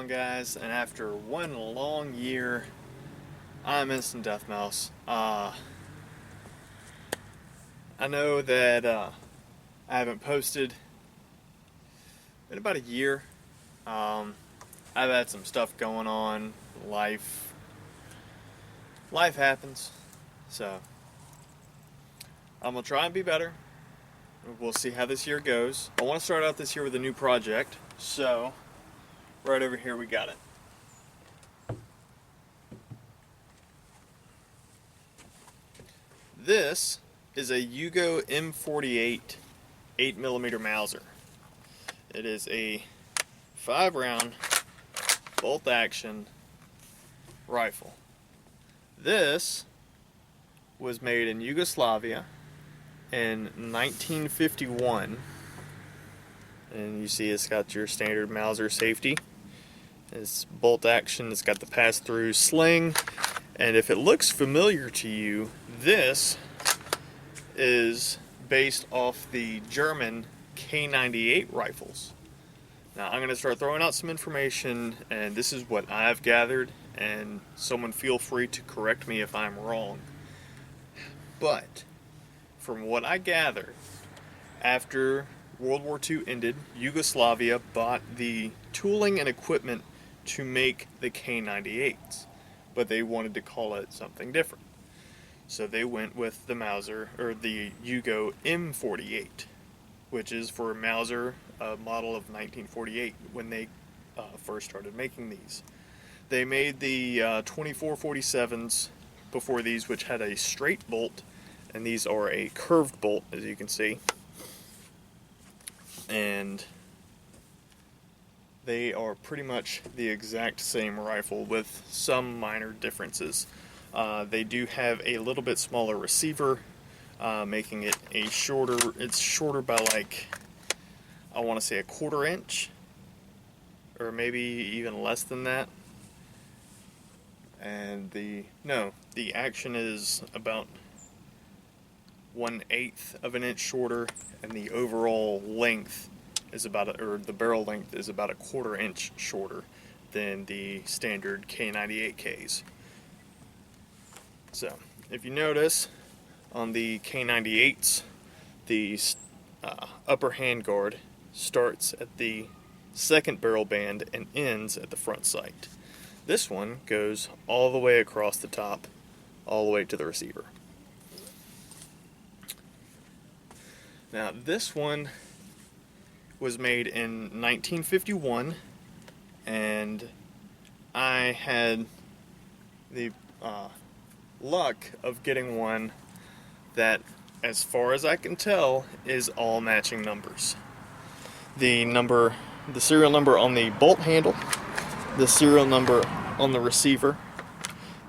on, guys? And after one long year, I'm Instant Death Mouse. I know that I haven't posted in about a year. I've had some stuff going on. Life happens. So I'm gonna try and be better. We'll see how this year goes. I want to start out this year with a new project. So right over here we got it. This is a Yugo M48 8mm Mauser. It is a 5-round bolt action rifle. This was made in Yugoslavia in 1951, and you see it's got your standard Mauser safety. It's bolt action, it's got the pass-through sling, and if it looks familiar to you, this is based off the German K98 rifles. Now I'm going to start throwing out some information, and this is what I've gathered, and someone feel free to correct me if I'm wrong. But from what I gathered, after World War II ended, Yugoslavia bought the tooling and equipment to make the K98s, but they wanted to call it something different. So they went with the Mauser, or the Yugo M48, which is for Mauser, a model of 1948 when they first started making these. They made the 2447s before these, which had a straight bolt, and these are a curved bolt, as you can see. And they are pretty much the exact same rifle with some minor differences. They do have a little bit smaller receiver, making it a shorter, it's shorter by like, I want to say a 1/4 inch, or maybe even less than that. And the action is about 1/8 of an inch shorter, and the overall length is about, or the barrel length is about a 1/4 inch shorter than the standard K98Ks. So, if you notice, on the K98s, the upper handguard starts at the second barrel band and ends at the front sight. This one goes all the way across the top, all the way to the receiver. Now, this one was made in 1951, and I had the luck of getting one that, as far as I can tell, is all matching numbers. The serial number on the bolt handle, the serial number on the receiver,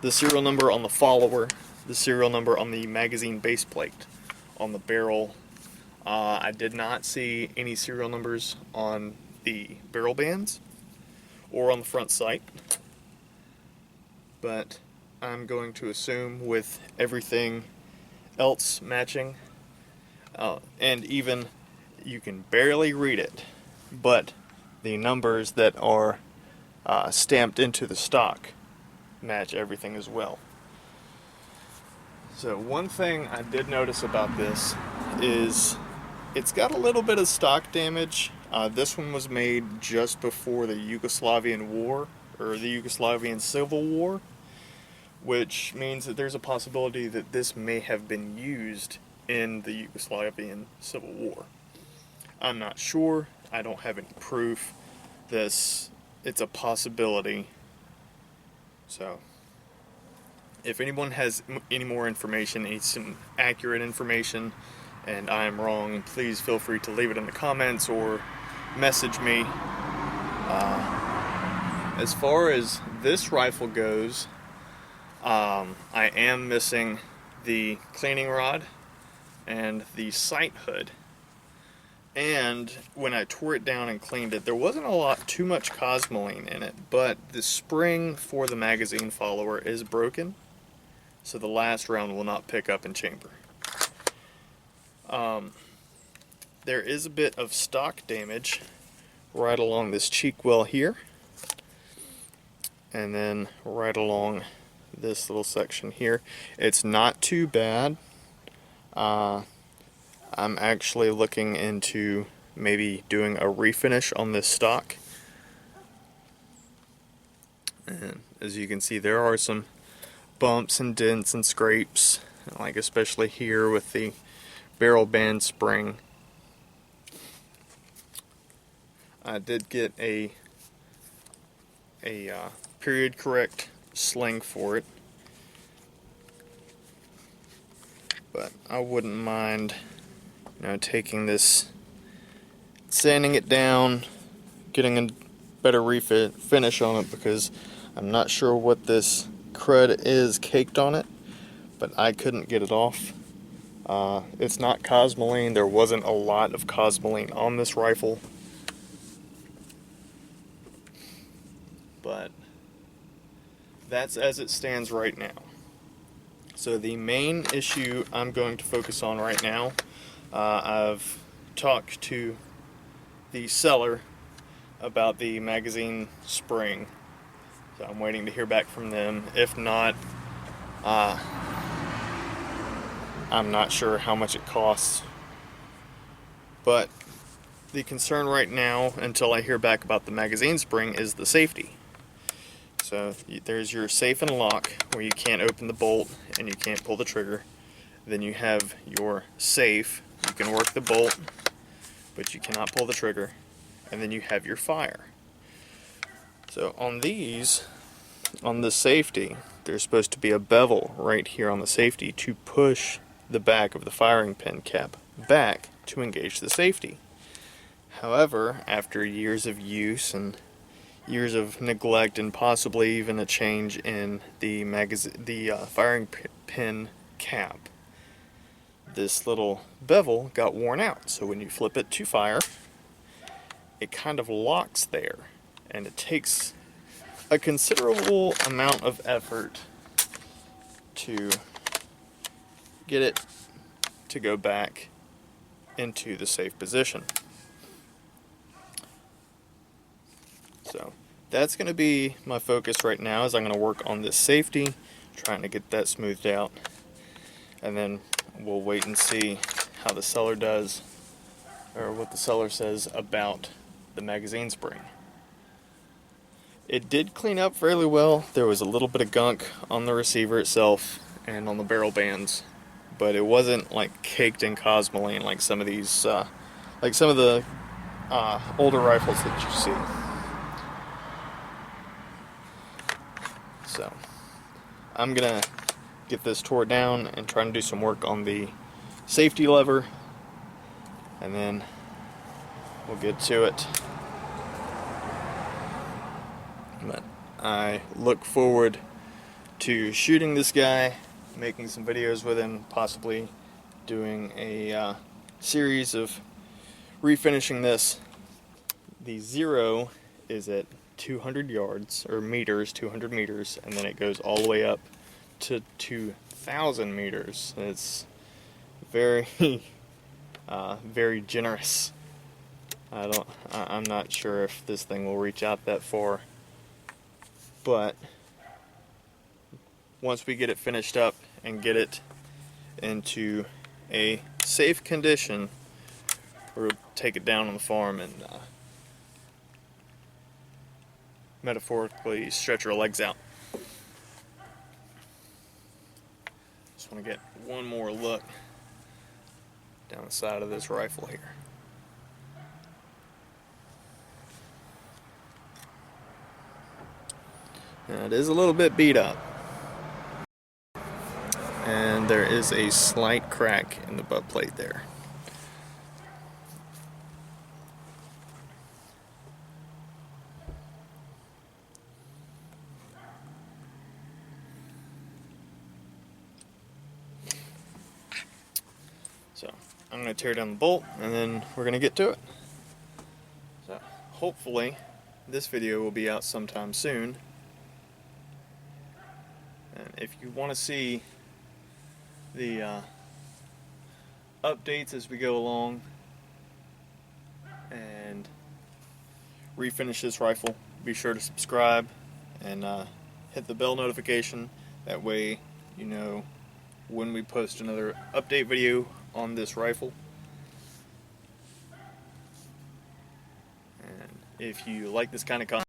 the serial number on the follower, the serial number on the magazine base plate, on the barrel. I did not see any serial numbers on the barrel bands or on the front sight, but I'm going to assume with everything else matching, and even you can barely read it, but the numbers that are stamped into the stock match everything as well. So one thing I did notice about this is it's got a little bit of stock damage. This one was made just before the Yugoslavian War, or the Yugoslavian Civil War, which means that there's a possibility that this may have been used in the Yugoslavian Civil War. I'm not sure. I don't have any proof. It's a possibility. So, if anyone has any more information, any some accurate information, and I am wrong, please feel free to leave it in the comments or message me. As far as this rifle goes, I am missing the cleaning rod and the sight hood. And when I tore it down and cleaned it, there wasn't too much cosmoline in it, but the spring for the magazine follower is broken, so the last round will not pick up in chamber. There is a bit of stock damage right along this cheek well here. and then right along this little section here. It's not too bad. I'm actually looking into maybe doing a refinish on this stock. And as you can see, there are some bumps and dents and scrapes, like especially here with the barrel band spring. I did get a period correct sling for it, but I wouldn't mind, taking this, sanding it down, getting a better finish on it, because I'm not sure what this crud is caked on it, but I couldn't get it off. It's not cosmoline. There wasn't a lot of cosmoline on this rifle, but that's as it stands right now. So the main issue I'm going to focus on right now, I've talked to the seller about the magazine spring, so I'm waiting to hear back from them. If not, I'm not sure how much it costs, but the concern right now, until I hear back about the magazine spring, is the safety. So there's your safe and lock, where you can't open the bolt and you can't pull the trigger. Then you have your safe, you can work the bolt, but you cannot pull the trigger. And then you have your fire. So on these, on the safety, there's supposed to be a bevel right here on the safety to push the back of the firing pin cap back to engage the safety. However, after years of use and years of neglect, and possibly even a change in the firing pin cap, this little bevel got worn out. So when you flip it to fire, it kind of locks there, and it takes a considerable amount of effort to get it to go back into the safe position. So that's going to be my focus right now, is I'm going to work on this safety, trying to get that smoothed out, and then we'll wait and see how the seller does, or what the seller says about the magazine spring. It did clean up fairly well. There was a little bit of gunk on the receiver itself and on the barrel bands, but it wasn't like caked in cosmoline like some of these, like some of the older rifles that you see. So I'm gonna get this tore down and try and do some work on the safety lever, and then we'll get to it. But I look forward to shooting this guy, making some videos with him, possibly doing a series of refinishing this. The zero is at 200 yards, or meters, 200 meters, and then it goes all the way up to 2,000 meters. It's very, very generous. I'm not sure if this thing will reach out that far, but once we get it finished up and get it into a safe condition, we'll take it down on the farm and metaphorically stretch our legs out. Just want to get one more look down the side of this rifle here. Now, it is a little bit beat up, and there is a slight crack in the butt plate there. So I'm going to tear down the bolt, and then we're going to get to it. So hopefully this video will be out sometime soon. And if you want to see the updates as we go along and refinish this rifle, be sure to subscribe and hit the bell notification. That way you know when we post another update video on this rifle. And if you like this kind of content,